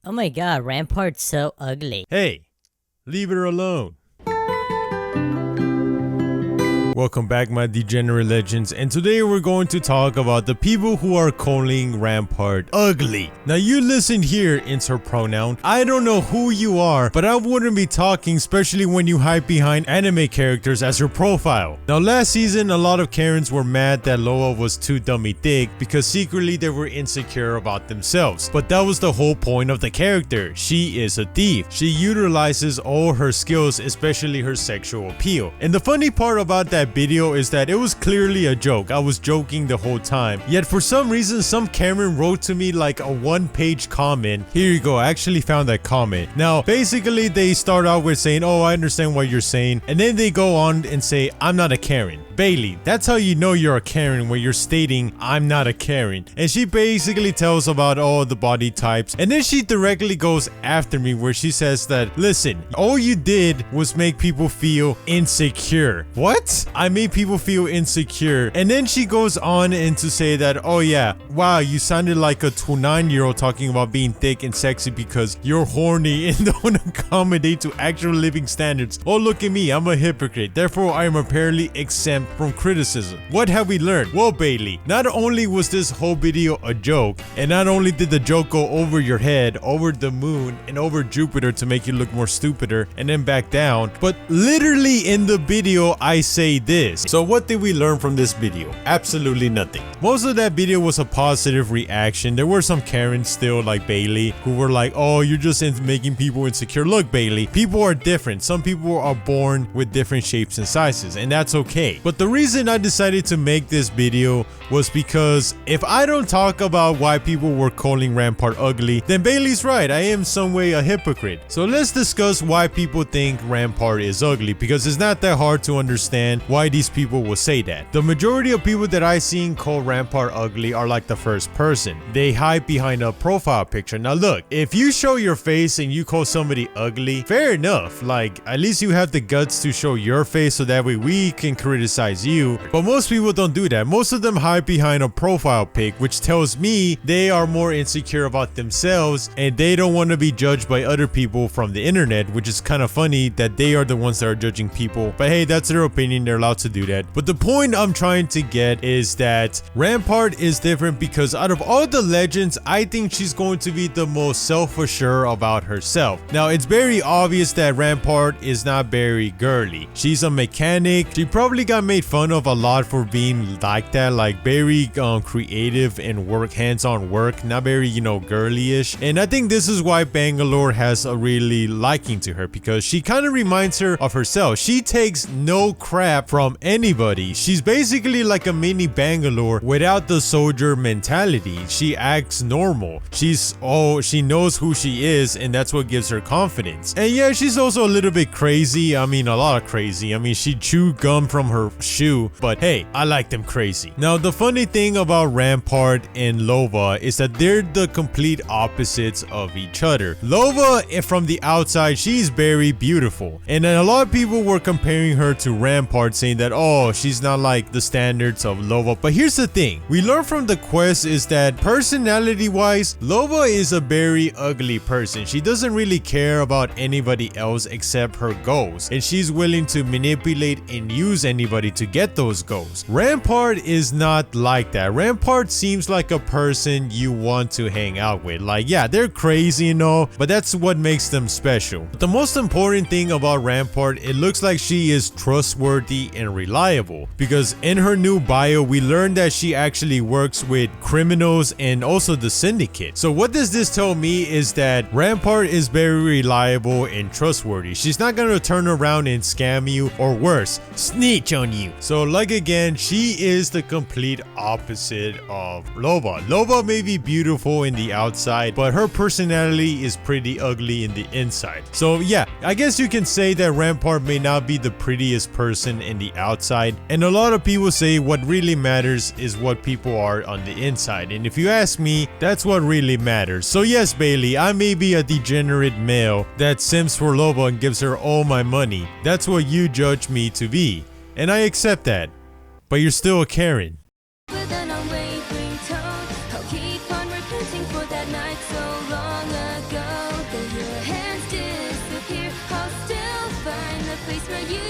Oh my god, Rampart's so ugly. Hey, leave her alone. Welcome back, my degenerate legends, and today we're going to talk about the people who are calling Rampart ugly. Now you listen here, insert pronoun. I don't know who you are, but I wouldn't be talking, especially when you hide behind anime characters as your profile. Now last season, a lot of Karens were mad that Loa was too dummy thick because secretly they were insecure about themselves. But that was the whole point of the character. She is a thief. She utilizes all her skills, especially her sexual appeal. And the funny part about that video is that it was clearly a joke. I was joking the whole time. Yet for some reason, some Karen wrote to me like a one-page comment. Here you go. I actually found that comment. Now, basically, they start out with saying, "Oh, I understand what you're saying." And then they go on and say, "I'm not a Karen." Bailey, that's how you know you're a Karen, when you're stating, "I'm not a Karen." And she basically tells about all the body types. And then she directly goes after me where she says that, "Listen, all you did was make people feel insecure." What? I made people feel insecure. And then she goes on and to say that, "Oh yeah, wow, you sounded like a 9-year-old talking about being thick and sexy because you're horny and don't accommodate to actual living standards. Oh, look at me, I'm a hypocrite. Therefore, I am apparently exempt from criticism." What have we learned? Well, Bailey, not only was this whole video a joke, and not only did the joke go over your head, over the moon, and over Jupiter to make you look more stupider, and then back down, but literally in the video, I say this. So what did we learn from this video? Absolutely nothing. Most of that video was a positive reaction. There were some Karens still, like Bailey, who were like, "Oh, you're just making people insecure." Look, Bailey, people are different. Some people are born with different shapes and sizes, and that's okay. But the reason I decided to make this video was because if I don't talk about why people were calling Rampart ugly, then Bailey's right. I am some way a hypocrite. So let's discuss why people think Rampart is ugly, because it's not that hard to understand why these people will say that. The majority of people that I seen call Rampart ugly are like the first person. They hide behind a profile picture. Now look, if you show your face and you call somebody ugly, fair enough. Like, at least you have the guts to show your face so that way we can criticize you. But most people don't do that. Most of them hide behind a profile pic, which tells me they are more insecure about themselves and they don't want to be judged by other people from the internet, which is kind of funny that they are the ones that are judging people. But hey, that's their opinion. They're allowed to do that. But the point I'm trying to get is that Rampart is different because out of all the legends, I think she's going to be the most self-assured about herself. Now, it's very obvious that Rampart is not very girly. She's a mechanic. She probably got made fun of a lot for being like that, like very creative and hands-on work, not very, girly-ish. And I think this is why Bangalore has a really liking to her, because she kind of reminds her of herself. She takes no crap from anybody. She's basically like a mini Bangalore without the soldier mentality. She acts normal. She knows who she is, and that's what gives her confidence. And yeah, she's also a little bit crazy. I mean, a lot of crazy. I mean, she chewed gum from her shoe, but hey, I like them crazy. Now, the funny thing about Rampart and Lova is that they're the complete opposites of each other. Lova, from the outside, she's very beautiful. And then a lot of people were comparing her to Rampart, saying that, "Oh, she's not like the standards of Lova." But here's the thing. We learned from the quest is that personality-wise, Lova is a very ugly person. She doesn't really care about anybody else except her goals. And she's willing to manipulate and use anybody to get those goals. Rampart is not like that. Rampart seems like a person you want to hang out with. Like, yeah, they're crazy and all, but that's what makes them special. But the most important thing about Rampart, it looks like she is trustworthy and reliable, because in her new bio, we learned that she actually works with criminals and also the syndicate. So what does this tell me is that Rampart is very reliable and trustworthy. She's not gonna turn around and scam you, or worse, snitch on you. So like again, she is the complete opposite of Lova. Lova may be beautiful in the outside, but her personality is pretty ugly in the inside. So yeah, I guess you can say that Rampart may not be the prettiest person in the outside, and a lot of people say what really matters is what people are on the inside. And if you ask me, that's what really matters. So yes, Bailey, I may be a degenerate male that simps for Lova and gives her all my money. That's what you judge me to be, and I accept that. But you're still a Karen. With an unwavering tone, I'll keep on repenting for that night so long ago. always for you.